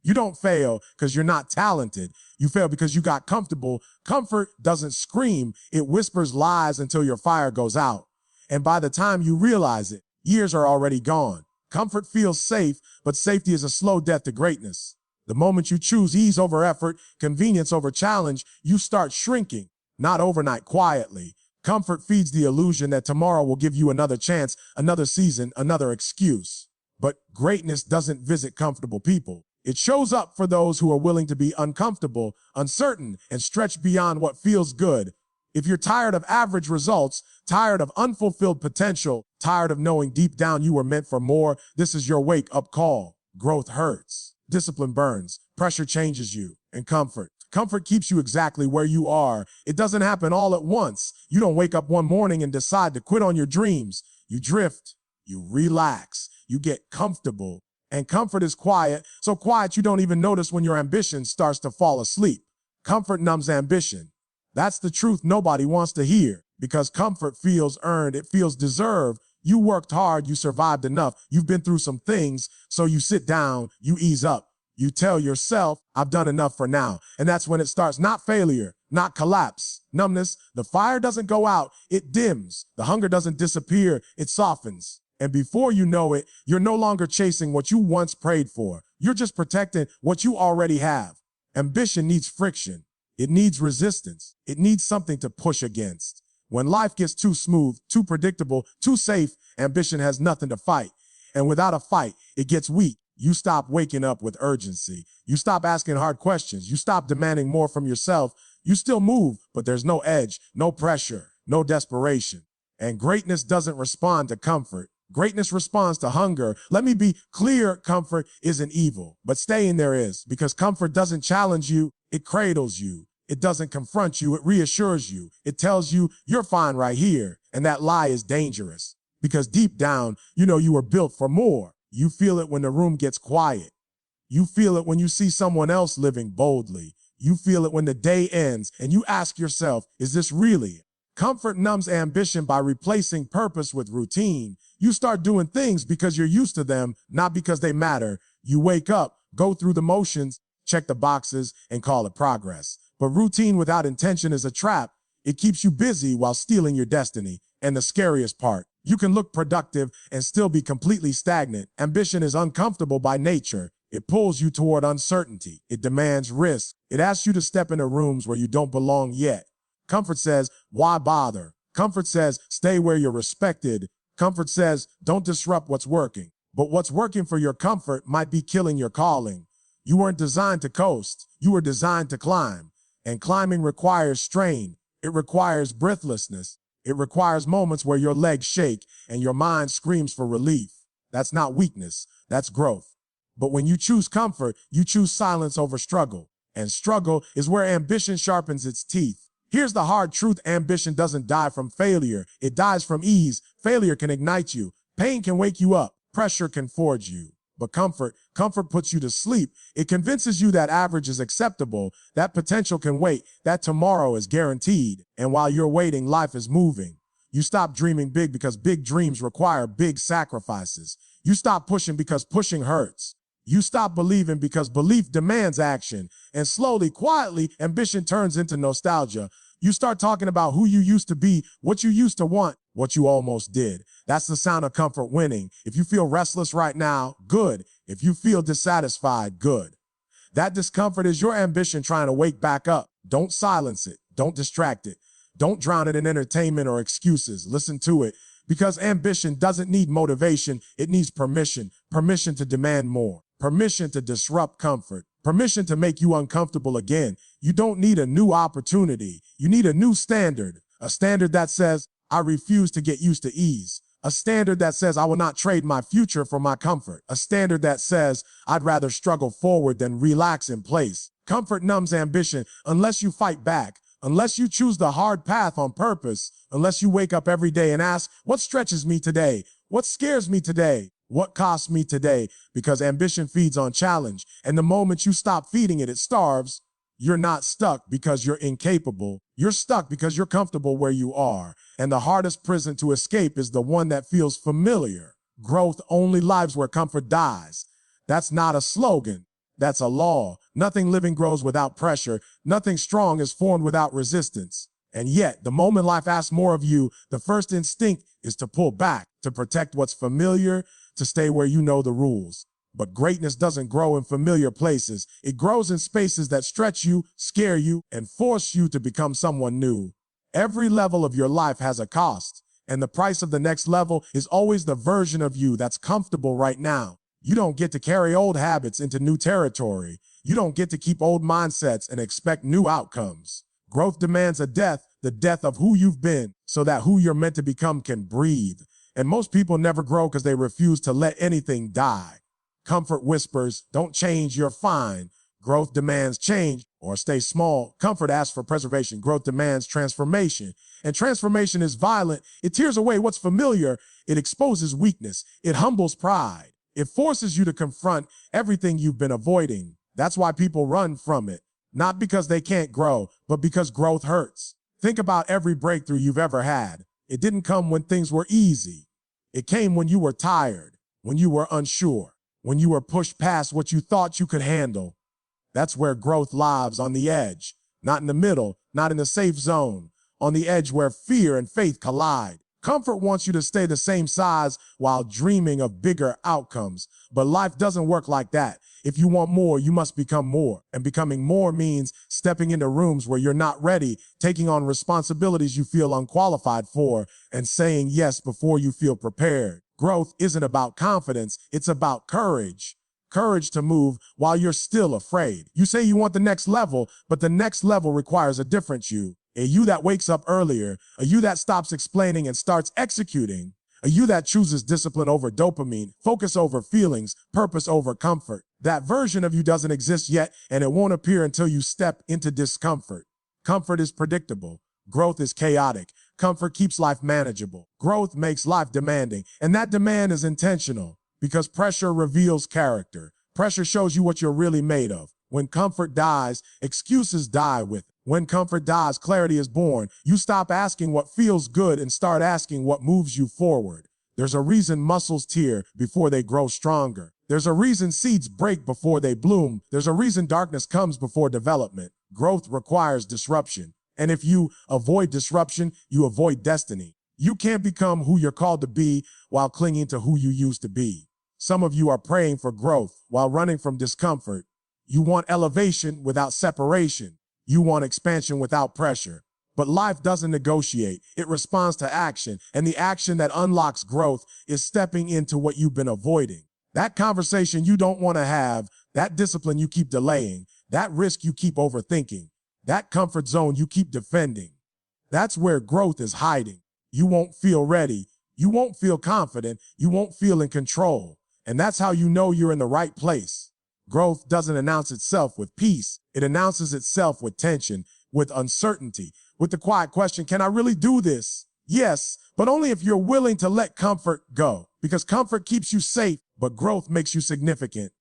You don't fail because you're not talented. You fail because you got comfortable. Comfort doesn't scream, it whispers lies until your fire goes out. And by the time you realize it, years are already gone. Comfort feels safe, but safety is a slow death to greatness. The moment you choose ease over effort, convenience over challenge, you start shrinking, not overnight, quietly. Comfort feeds the illusion that tomorrow will give you another chance, another season, another excuse. But greatness doesn't visit comfortable people. It shows up for those who are willing to be uncomfortable, uncertain, and stretch beyond what feels good. If you're tired of average results, tired of unfulfilled potential, tired of knowing deep down you were meant for more, this is your wake-up call. Growth hurts. Discipline burns. Pressure changes you. And comfort keeps you exactly where you are. It doesn't happen all at once. You don't wake up one morning and decide to quit on your dreams. You drift. You relax. You get comfortable. And comfort is quiet, so quiet you don't even notice when your ambition starts to fall asleep. Comfort numbs ambition. That's the truth nobody wants to hear, because comfort feels earned, it feels deserved. You worked hard, you survived enough, you've been through some things, so you sit down, you ease up. You tell yourself, I've done enough for now. And that's when it starts, not failure, not collapse, numbness. The fire doesn't go out, it dims. The hunger doesn't disappear, it softens. And before you know it, you're no longer chasing what you once prayed for. You're just protecting what you already have. Ambition needs friction. It needs resistance. It needs something to push against. When life gets too smooth, too predictable, too safe, ambition has nothing to fight. And without a fight, it gets weak. You stop waking up with urgency. You stop asking hard questions. You stop demanding more from yourself. You still move, but there's no edge, no pressure, no desperation. And greatness doesn't respond to comfort. Greatness responds to hunger. Let me be clear, comfort isn't evil, but staying there is, because comfort doesn't challenge you, it cradles you. It doesn't confront you, it reassures you. It tells you you're fine right here, and that lie is dangerous. Because deep down, you know you were built for more. You feel it when the room gets quiet. You feel it when you see someone else living boldly. You feel it when the day ends, and you ask yourself, is this really? Comfort numbs ambition by replacing purpose with routine. You start doing things because you're used to them, not because they matter. You wake up, go through the motions, check the boxes, and call it progress. But routine without intention is a trap. It keeps you busy while stealing your destiny. And the scariest part, you can look productive and still be completely stagnant. Ambition is uncomfortable by nature. It pulls you toward uncertainty. It demands risk. It asks you to step into rooms where you don't belong yet. Comfort says, why bother? Comfort says, stay where you're respected. Comfort says, don't disrupt what's working. But what's working for your comfort might be killing your calling. You weren't designed to coast. You were designed to climb. And climbing requires strain. It requires breathlessness. It requires moments where your legs shake and your mind screams for relief. That's not weakness. That's growth. But when you choose comfort, you choose silence over struggle. And struggle is where ambition sharpens its teeth. Here's the hard truth. Ambition doesn't die from failure. It dies from ease. Failure can ignite you. Pain can wake you up. Pressure can forge you. But comfort puts you to sleep. It convinces you that average is acceptable, that potential can wait, that tomorrow is guaranteed. And while you're waiting, life is moving. You stop dreaming big because big dreams require big sacrifices. You stop pushing because pushing hurts. You stop believing because belief demands action. And slowly, quietly, ambition turns into nostalgia. You start talking about who you used to be, what you used to want, what you almost did. That's the sound of comfort winning. If you feel restless right now, good. If you feel dissatisfied, good. That discomfort is your ambition trying to wake back up. Don't silence it. Don't distract it. Don't drown it in entertainment or excuses. Listen to it. Because ambition doesn't need motivation. It needs permission. Permission to demand more. Permission to disrupt comfort. Permission to make you uncomfortable again. You don't need a new opportunity. You need a new standard. A standard that says, I refuse to get used to ease. A standard that says, I will not trade my future for my comfort. A standard that says, I'd rather struggle forward than relax in place. Comfort numbs ambition unless you fight back. Unless you choose the hard path on purpose. Unless you wake up every day and ask, what stretches me today? What scares me today? What costs me today? Because ambition feeds on challenge. And the moment you stop feeding it, it starves. You're not stuck because you're incapable. You're stuck because you're comfortable where you are. And the hardest prison to escape is the one that feels familiar. Growth only lives where comfort dies. That's not a slogan. That's a law. Nothing living grows without pressure. Nothing strong is formed without resistance. And yet, the moment life asks more of you, the first instinct is to pull back, to protect what's familiar, to stay where you know the rules. But greatness doesn't grow in familiar places. It grows in spaces that stretch you, scare you, and force you to become someone new. Every level of your life has a cost, and the price of the next level is always the version of you that's comfortable right now. You don't get to carry old habits into new territory. You don't get to keep old mindsets and expect new outcomes. Growth demands a death, the death of who you've been, so that who you're meant to become can breathe. And most people never grow because they refuse to let anything die. Comfort whispers, don't change, you're fine. Growth demands change or stay small. Comfort asks for preservation. Growth demands transformation. And transformation is violent. It tears away what's familiar. It exposes weakness. It humbles pride. It forces you to confront everything you've been avoiding. That's why people run from it. Not because they can't grow, but because growth hurts. Think about every breakthrough you've ever had. It didn't come when things were easy. It came when you were tired, when you were unsure, when you were pushed past what you thought you could handle. That's where growth lives, on the edge, not in the middle, not in the safe zone, on the edge where fear and faith collide. Comfort wants you to stay the same size while dreaming of bigger outcomes. But life doesn't work like that. If you want more, you must become more. And becoming more means stepping into rooms where you're not ready, taking on responsibilities you feel unqualified for, and saying yes before you feel prepared. Growth isn't about confidence, it's about courage. Courage to move while you're still afraid. You say you want the next level, but the next level requires a different you. A you that wakes up earlier, a you that stops explaining and starts executing, a you that chooses discipline over dopamine, focus over feelings, purpose over comfort. That version of you doesn't exist yet, and it won't appear until you step into discomfort. Comfort is predictable. Growth is chaotic. Comfort keeps life manageable. Growth makes life demanding, and that demand is intentional because pressure reveals character. Pressure shows you what you're really made of. When comfort dies, excuses die with it. When comfort dies, clarity is born. You stop asking what feels good and start asking what moves you forward. There's a reason muscles tear before they grow stronger. There's a reason seeds break before they bloom. There's a reason darkness comes before development. Growth requires disruption. And if you avoid disruption, you avoid destiny. You can't become who you're called to be while clinging to who you used to be. Some of you are praying for growth while running from discomfort. You want elevation without separation. You want expansion without pressure. But life doesn't negotiate. It responds to action. And the action that unlocks growth is stepping into what you've been avoiding. That conversation you don't want to have, that discipline you keep delaying, that risk you keep overthinking, that comfort zone you keep defending. That's where growth is hiding. You won't feel ready. You won't feel confident. You won't feel in control. And that's how you know you're in the right place. Growth doesn't announce itself with peace. It announces itself with tension, with uncertainty, with the quiet question, can I really do this? Yes, but only if you're willing to let comfort go. Because comfort keeps you safe, but growth makes you significant.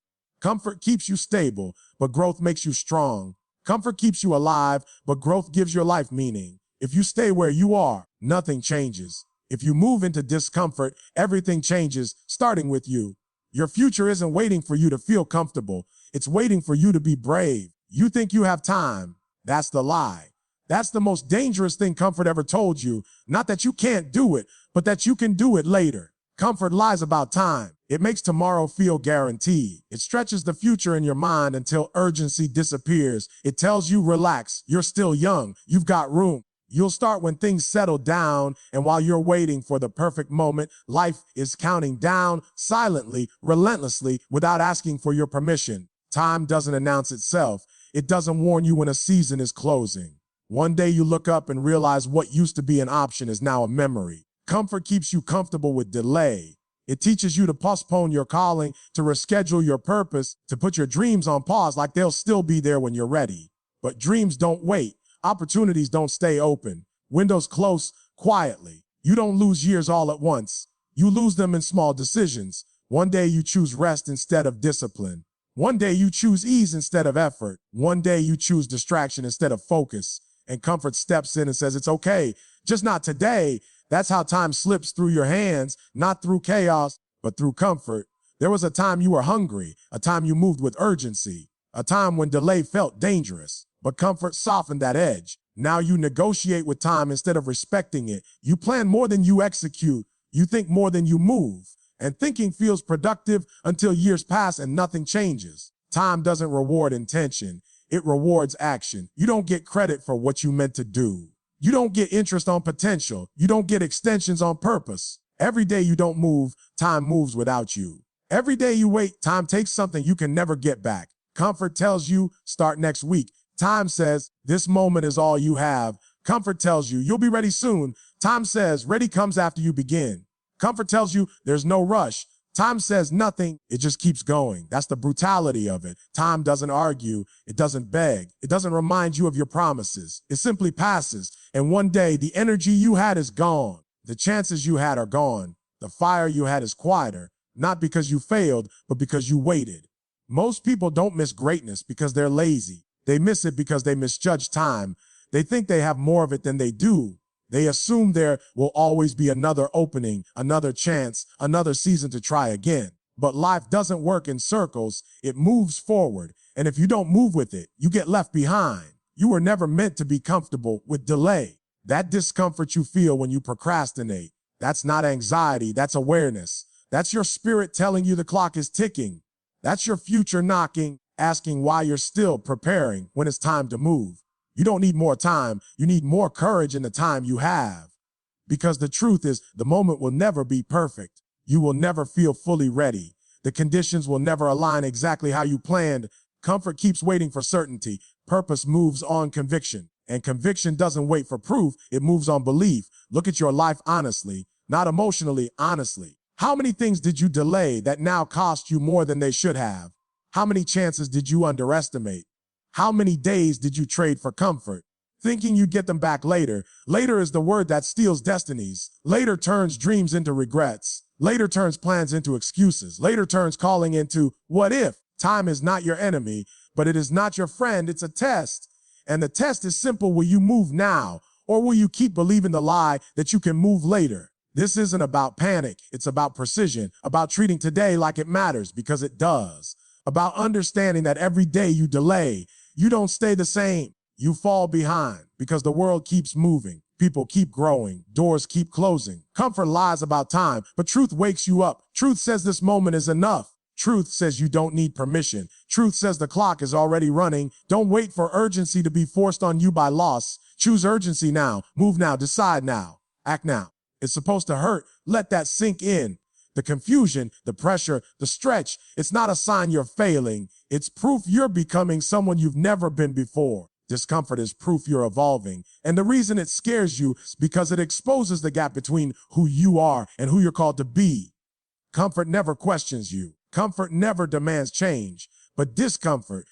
Comfort keeps you stable, but growth makes you strong. Comfort keeps you alive, but growth gives your life meaning. If you stay where you are, nothing changes. If you move into discomfort, everything changes, starting with you. Your future isn't waiting for you to feel comfortable. It's waiting for you to be brave. You think you have time. That's the lie. That's the most dangerous thing comfort ever told you. Not that you can't do it, but that you can do it later. Comfort lies about time. It makes tomorrow feel guaranteed. It stretches the future in your mind until urgency disappears. It tells you, relax, you're still young, you've got room. You'll start when things settle down, and while you're waiting for the perfect moment, life is counting down silently, relentlessly, without asking for your permission. Time doesn't announce itself. It doesn't warn you when a season is closing. One day you look up and realize what used to be an option is now a memory. Comfort keeps you comfortable with delay. It teaches you to postpone your calling, to reschedule your purpose, to put your dreams on pause like they'll still be there when you're ready. But dreams don't wait. Opportunities don't stay open. Windows close quietly. You don't lose years all at once. You lose them in small decisions. One day you choose rest instead of discipline. One day you choose ease instead of effort. One day you choose distraction instead of focus. And comfort steps in and says, it's okay, just not today. That's how time slips through your hands, not through chaos, but through comfort. There was a time you were hungry, a time you moved with urgency, a time when delay felt dangerous, but comfort softened that edge. Now you negotiate with time instead of respecting it. You plan more than you execute. You think more than you move. And thinking feels productive until years pass and nothing changes. Time doesn't reward intention. It rewards action. You don't get credit for what you meant to do. You don't get interest on potential. You don't get extensions on purpose. Every day you don't move, time moves without you. Every day you wait, time takes something you can never get back. Comfort tells you, start next week. Time says, this moment is all you have. Comfort tells you, you'll be ready soon. Time says, ready comes after you begin. Comfort tells you, there's no rush. Time says nothing, it just keeps going. That's the brutality of it. Time doesn't argue, it doesn't beg, it doesn't remind you of your promises. It simply passes, and one day the energy you had is gone. The chances you had are gone. The fire you had is quieter, not because you failed, but because you waited. Most people don't miss greatness because they're lazy. They miss it because they misjudge time. They think they have more of it than they do. They assume there will always be another opening, another chance, another season to try again. But life doesn't work in circles, it moves forward. And if you don't move with it, you get left behind. You were never meant to be comfortable with delay. That discomfort you feel when you procrastinate, that's not anxiety, that's awareness. That's your spirit telling you the clock is ticking. That's your future knocking, asking why you're still preparing when it's time to move. You don't need more time, you need more courage in the time you have. Because the truth is, the moment will never be perfect. You will never feel fully ready. The conditions will never align exactly how you planned. Comfort keeps waiting for certainty. Purpose moves on conviction. And conviction doesn't wait for proof, it moves on belief. Look at your life honestly, not emotionally, honestly. How many things did you delay that now cost you more than they should have? How many chances did you underestimate? How many days did you trade for comfort, thinking you'd get them back later? Later is the word that steals destinies. Later turns dreams into regrets. Later turns plans into excuses. Later turns calling into what if. Time is not your enemy, but it is not your friend. It's a test. And the test is simple. Will you move now, or will you keep believing the lie that you can move later? This isn't about panic. It's about precision, about treating today like it matters, because it does. About understanding that every day you delay, you don't stay the same. You fall behind because the world keeps moving. People keep growing. Doors keep closing. Comfort lies about time, but truth wakes you up. Truth says this moment is enough. Truth says you don't need permission. Truth says the clock is already running. Don't wait for urgency to be forced on you by loss. Choose urgency now. Move now. Decide now. Act now. It's supposed to hurt. Let that sink in. The confusion, the pressure, the stretch, it's not a sign you're failing. It's proof you're becoming someone you've never been before. Discomfort is proof you're evolving. And the reason it scares you is because it exposes the gap between who you are and who you're called to be. Comfort never questions you. Comfort never demands change. But discomfort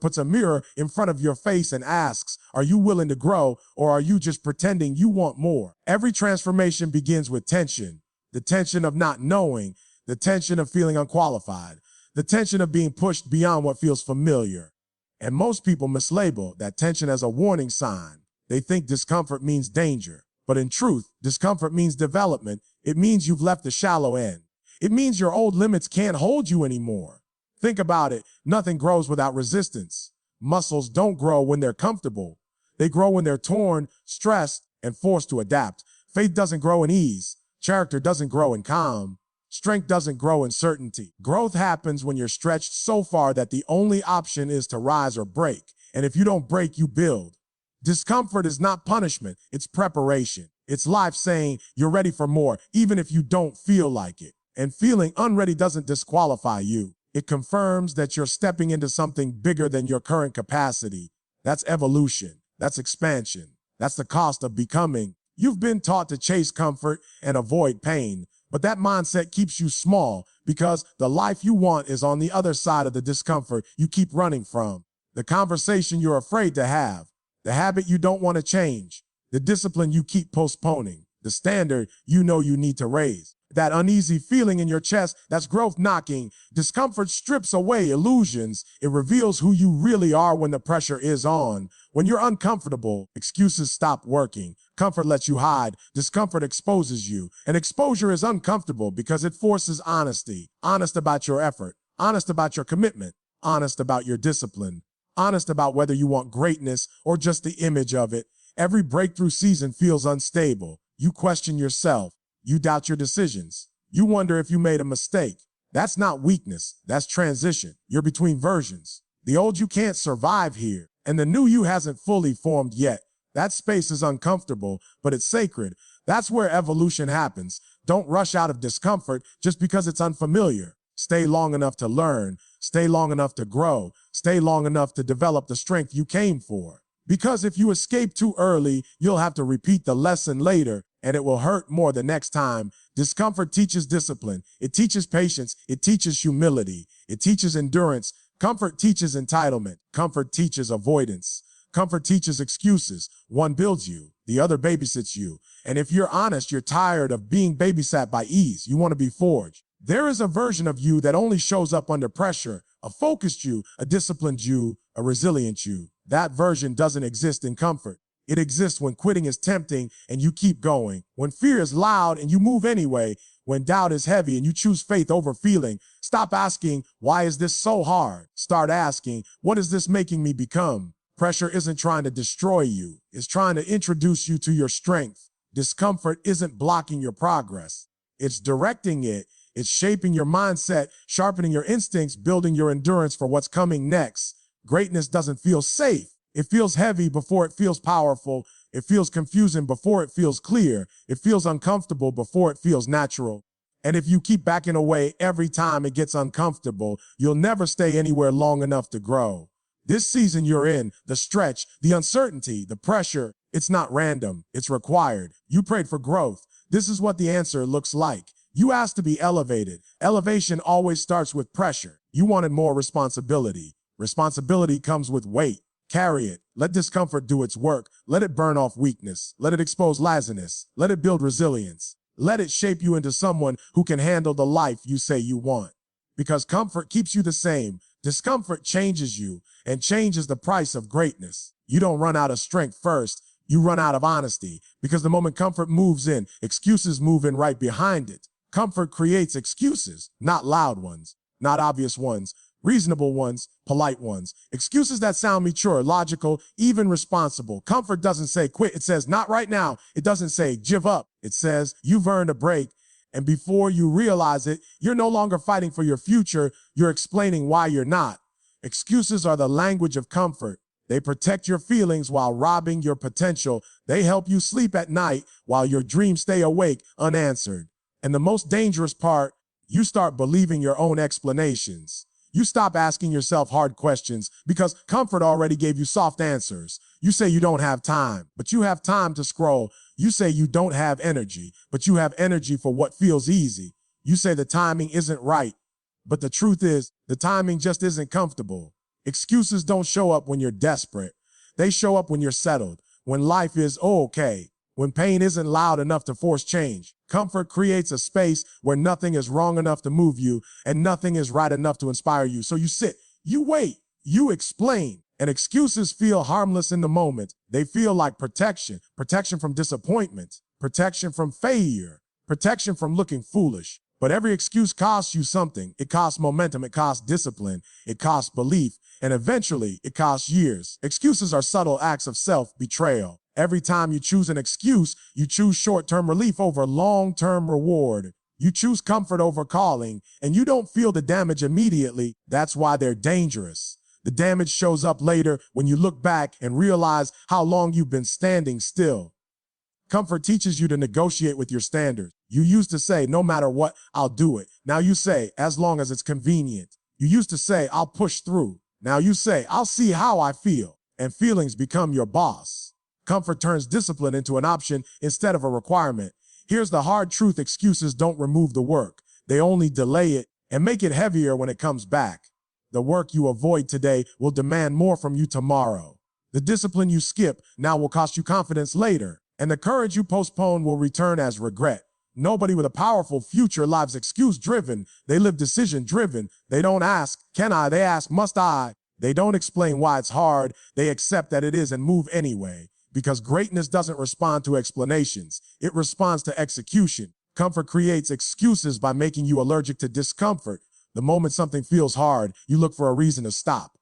puts a mirror in front of your face and asks, are you willing to grow, or are you just pretending you want more? Every transformation begins with tension. The tension of not knowing, the tension of feeling unqualified, the tension of being pushed beyond what feels familiar. And most people mislabel that tension as a warning sign. They think discomfort means danger. But in truth, discomfort means development. It means you've left the shallow end. It means your old limits can't hold you anymore. Think about it. Nothing grows without resistance. Muscles don't grow when they're comfortable. They grow when they're torn, stressed, and forced to adapt. Faith doesn't grow in ease. Character doesn't grow in calm. Strength doesn't grow in certainty. Growth happens when you're stretched so far that the only option is to rise or break. And if you don't break, you build. Discomfort is not punishment, it's preparation. It's life saying you're ready for more, even if you don't feel like it. And feeling unready doesn't disqualify you. It confirms that you're stepping into something bigger than your current capacity. That's evolution. That's expansion. That's the cost of becoming. You've been taught to chase comfort and avoid pain, but that mindset keeps you small because the life you want is on the other side of the discomfort you keep running from. The conversation you're afraid to have, the habit you don't want to change, the discipline you keep postponing, the standard you know you need to raise. That uneasy feeling in your chest, that's growth knocking. Discomfort strips away illusions. It reveals who you really are when the pressure is on. When you're uncomfortable, excuses stop working. Comfort lets you hide. Discomfort exposes you. And exposure is uncomfortable because it forces honesty. Honest about your effort. Honest about your commitment. Honest about your discipline. Honest about whether you want greatness or just the image of it. Every breakthrough season feels unstable. You question yourself. You doubt your decisions. You wonder if you made a mistake. That's not weakness. That's transition. You're between versions. The old you can't survive here, and the new you hasn't fully formed yet. That space is uncomfortable, but it's sacred. That's where evolution happens. Don't rush out of discomfort just because it's unfamiliar. Stay long enough to learn. Stay long enough to grow. Stay long enough to develop the strength you came for. Because if you escape too early, you'll have to repeat the lesson later, and it will hurt more the next time. Discomfort teaches discipline. It teaches patience. It teaches humility. It teaches endurance. Comfort teaches entitlement. Comfort teaches avoidance. Comfort teaches excuses. One builds you. The other babysits you. And if you're honest, you're tired of being babysat by ease. You want to be forged. There is a version of you that only shows up under pressure. A focused you, a disciplined you, a resilient you. That version doesn't exist in comfort. It exists when quitting is tempting and you keep going. When fear is loud and you move anyway. When doubt is heavy and you choose faith over feeling. Stop asking, why is this so hard? Start asking, what is this making me become? Pressure isn't trying to destroy you. It's trying to introduce you to your strength. Discomfort isn't blocking your progress. It's directing it. It's shaping your mindset, sharpening your instincts, building your endurance for what's coming next. Greatness doesn't feel safe. It feels heavy before it feels powerful. It feels confusing before it feels clear. It feels uncomfortable before it feels natural. And if you keep backing away every time it gets uncomfortable, you'll never stay anywhere long enough to grow. This season you're in, the stretch, the uncertainty, the pressure, it's not random. It's required. You prayed for growth. This is what the answer looks like. You asked to be elevated. Elevation always starts with pressure. You wanted more responsibility. Responsibility comes with weight. Carry it. Let discomfort do its work. Let it burn off weakness. Let it expose laziness. Let it build resilience. Let it shape you into someone who can handle the life you say you want. Because comfort keeps you the same. Discomfort changes you, and change is the price of greatness. You don't run out of strength first. You run out of honesty. Because the moment comfort moves in, excuses move in right behind it. Comfort creates excuses, not loud ones, not obvious ones, reasonable ones, polite ones. Excuses that sound mature, logical, even responsible. Comfort doesn't say quit. It says not right now. It doesn't say give up. It says you've earned a break. And before you realize it, you're no longer fighting for your future. You're explaining why you're not. Excuses are the language of comfort. They protect your feelings while robbing your potential. They help you sleep at night while your dreams stay awake unanswered. And the most dangerous part, you start believing your own explanations. You stop asking yourself hard questions because comfort already gave you soft answers. You say you don't have time, but you have time to scroll. You say you don't have energy, but you have energy for what feels easy. You say the timing isn't right, but the truth is the timing just isn't comfortable. Excuses don't show up when you're desperate. They show up when you're settled, when life is okay, when pain isn't loud enough to force change. Comfort creates a space where nothing is wrong enough to move you and nothing is right enough to inspire you. So you sit, you wait, you explain. And excuses feel harmless in the moment. They feel like protection, protection from disappointment, protection from failure, protection from looking foolish. But every excuse costs you something. It costs momentum, it costs discipline, it costs belief, and eventually it costs years. Excuses are subtle acts of self-betrayal. Every time you choose an excuse, you choose short-term relief over long-term reward. You choose comfort over calling, and you don't feel the damage immediately. That's why they're dangerous. The damage shows up later when you look back and realize how long you've been standing still. Comfort teaches you to negotiate with your standards. You used to say, no matter what, I'll do it. Now you say, as long as it's convenient. You used to say, I'll push through. Now you say, I'll see how I feel. And feelings become your boss. Comfort turns discipline into an option instead of a requirement. Here's the hard truth: excuses don't remove the work. They only delay it and make it heavier when it comes back. The work you avoid today will demand more from you tomorrow. The discipline you skip now will cost you confidence later. And the courage you postpone will return as regret. Nobody with a powerful future lives excuse-driven. They live decision-driven. They don't ask, can I? They ask, must I? They don't explain why it's hard. They accept that it is and move anyway. Because greatness doesn't respond to explanations. It responds to execution. Comfort creates excuses by making you allergic to discomfort. The moment something feels hard, you look for a reason to stop.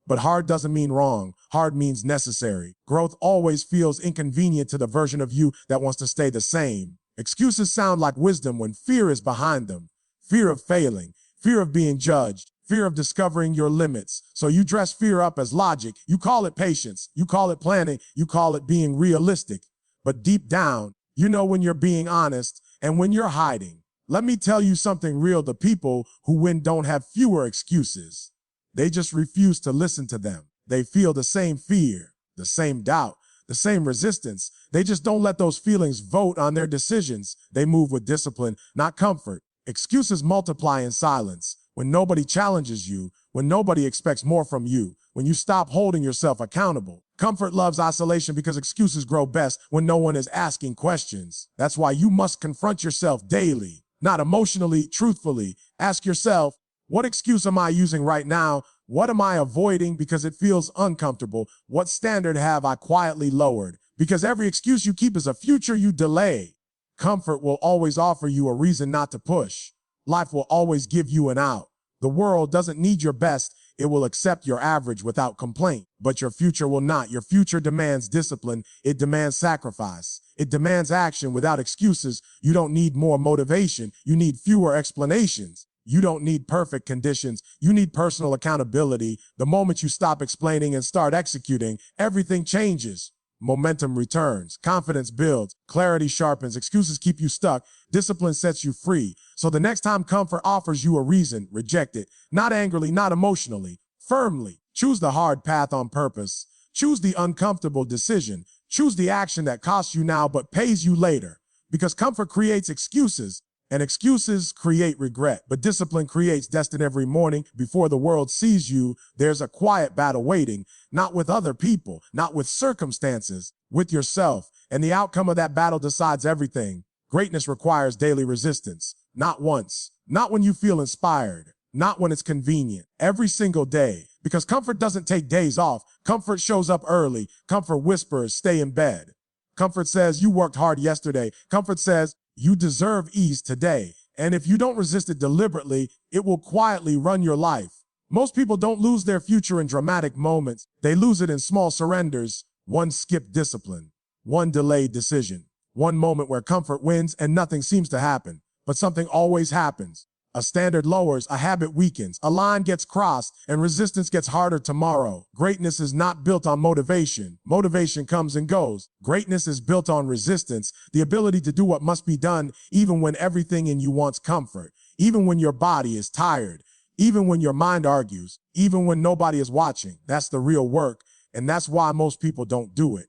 But hard doesn't mean wrong. Hard means necessary. Growth always feels inconvenient to the version of you that wants to stay the same. Excuses sound like wisdom when fear is behind them. Fear of failing, fear of being judged, fear of discovering your limits. So you dress fear up as logic. You call it patience. You call it planning. You call it being realistic. But deep down, you know when you're being honest and when you're hiding. Let me tell you something real. The people who win don't have fewer excuses. They just refuse to listen to them. They feel the same fear, the same doubt, the same resistance. They just don't let those feelings vote on their decisions. They move with discipline, not comfort. Excuses multiply in silence. When nobody challenges you, when nobody expects more from you, when you stop holding yourself accountable. Comfort loves isolation because excuses grow best when no one is asking questions. That's why you must confront yourself daily, not emotionally, truthfully. Ask yourself, what excuse am I using right now? What am I avoiding because it feels uncomfortable? What standard have I quietly lowered? Because every excuse you keep is a future you delay. Comfort will always offer you a reason not to push. Life will always give you an out. The world doesn't need your best. It will accept your average without complaint. But your future will not. Your future demands discipline. It demands sacrifice. It demands action without excuses. You don't need more motivation. You need fewer explanations. You don't need perfect conditions. You need personal accountability. The moment you stop explaining and start executing, everything changes. Momentum returns, confidence builds, clarity sharpens, excuses keep you stuck, discipline sets you free. So the next time comfort offers you a reason, reject it. Not angrily, not emotionally, firmly. Choose the hard path on purpose. Choose the uncomfortable decision. Choose the action that costs you now but pays you later. Because comfort creates excuses. And excuses create regret, but discipline creates destiny. Every morning before the world sees you, there's a quiet battle waiting, not with other people, not with circumstances, with yourself. And the outcome of that battle decides everything. Greatness requires daily resistance, not once, not when you feel inspired, not when it's convenient, every single day. Because comfort doesn't take days off. Comfort shows up early. Comfort whispers, stay in bed. Comfort says you worked hard yesterday. Comfort says you deserve ease today. And if you don't resist it deliberately, it will quietly run your life. Most people don't lose their future in dramatic moments. They lose it in small surrenders. One skipped discipline, one delayed decision, one moment where comfort wins and nothing seems to happen. But something always happens. A standard lowers, a habit weakens, a line gets crossed, and resistance gets harder tomorrow. Greatness is not built on motivation. Motivation comes and goes. Greatness is built on resistance, the ability to do what must be done even when everything in you wants comfort, even when your body is tired, even when your mind argues, even when nobody is watching. That's the real work, and that's why most people don't do it.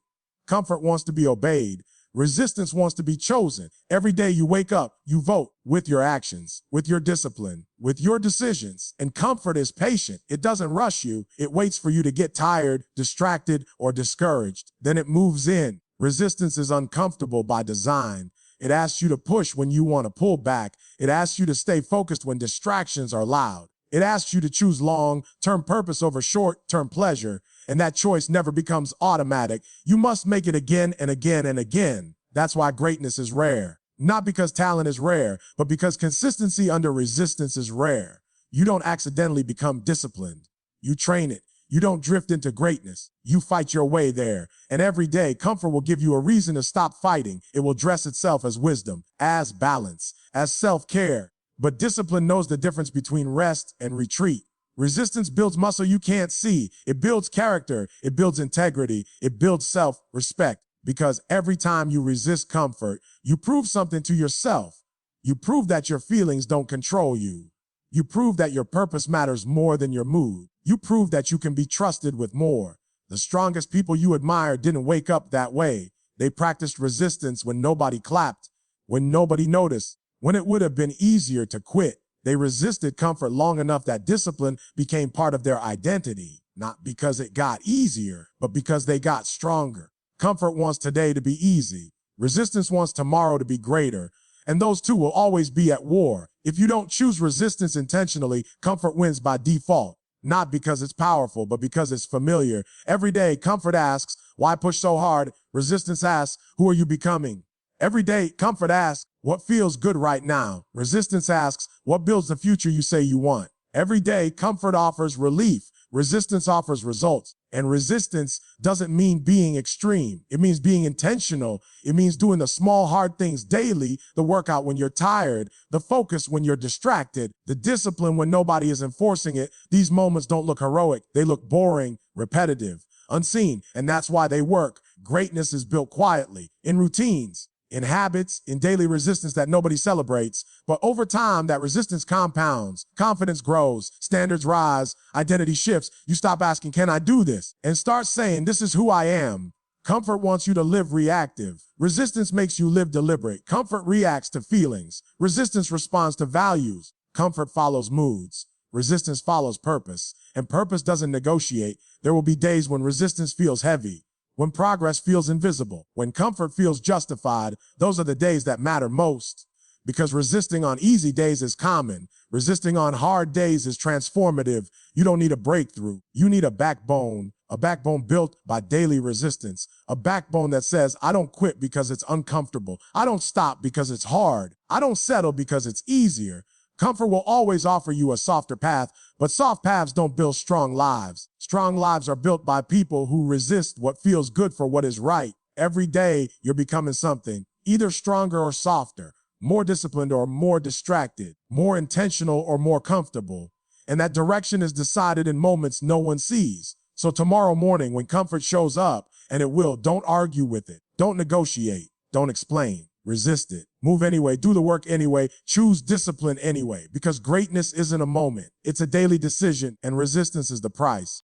Comfort wants to be obeyed. Resistance wants to be chosen. Every day you wake up, you vote with your actions, with your discipline, with your decisions. And comfort is patient. It doesn't rush you. It waits for you to get tired, distracted, or discouraged. Then it moves in. Resistance is uncomfortable by design. It asks you to push when you want to pull back. It asks you to stay focused when distractions are loud. It asks you to choose long-term purpose over short-term pleasure. And that choice never becomes automatic. You must make it again and again and again. That's why greatness is rare. Not because talent is rare, but because consistency under resistance is rare. You don't accidentally become disciplined. You train it. You don't drift into greatness. You fight your way there. And every day, comfort will give you a reason to stop fighting. It will dress itself as wisdom, as balance, as self-care. But discipline knows the difference between rest and retreat. Resistance builds muscle you can't see. It builds character. It builds integrity. It builds self-respect. Because every time you resist comfort, you prove something to yourself. You prove that your feelings don't control you. You prove that your purpose matters more than your mood. You prove that you can be trusted with more. The strongest people you admire didn't wake up that way. They practiced resistance when nobody clapped, when nobody noticed, when it would have been easier to quit. They resisted comfort long enough that discipline became part of their identity, not because it got easier, but because they got stronger. Comfort wants today to be easy. Resistance wants tomorrow to be greater. And those two will always be at war. If you don't choose resistance intentionally, comfort wins by default. Not because it's powerful, but because it's familiar. Every day, comfort asks, why push so hard? Resistance asks, who are you becoming? Every day, comfort asks, what feels good right now? Resistance asks, what builds the future you say you want? Every day, comfort offers relief. Resistance offers results. And resistance doesn't mean being extreme. It means being intentional. It means doing the small, hard things daily, the workout when you're tired, the focus when you're distracted, the discipline when nobody is enforcing it. These moments don't look heroic. They look boring, repetitive, unseen. And that's why they work. Greatness is built quietly, in routines, in habits, in daily resistance that nobody celebrates. But over time, that resistance compounds, confidence grows, standards rise, identity shifts. You stop asking, can I do this? And start saying, this is who I am. Comfort wants you to live reactive. Resistance makes you live deliberate. Comfort reacts to feelings. Resistance responds to values. Comfort follows moods. Resistance follows purpose. And purpose doesn't negotiate. There will be days when resistance feels heavy, when progress feels invisible, when comfort feels justified. Those are the days that matter most. Because resisting on easy days is common. Resisting on hard days is transformative. You don't need a breakthrough. You need a backbone built by daily resistance. A backbone that says, I don't quit because it's uncomfortable. I don't stop because it's hard. I don't settle because it's easier. Comfort will always offer you a softer path, but soft paths don't build strong lives. Strong lives are built by people who resist what feels good for what is right. Every day, you're becoming something, either stronger or softer, more disciplined or more distracted, more intentional or more comfortable. And that direction is decided in moments no one sees. So tomorrow morning, when comfort shows up, and it will, don't argue with it. Don't negotiate. Don't explain. Resist it. Move anyway. Do the work anyway. Choose discipline anyway. Because greatness isn't a moment. It's a daily decision, and resistance is the price.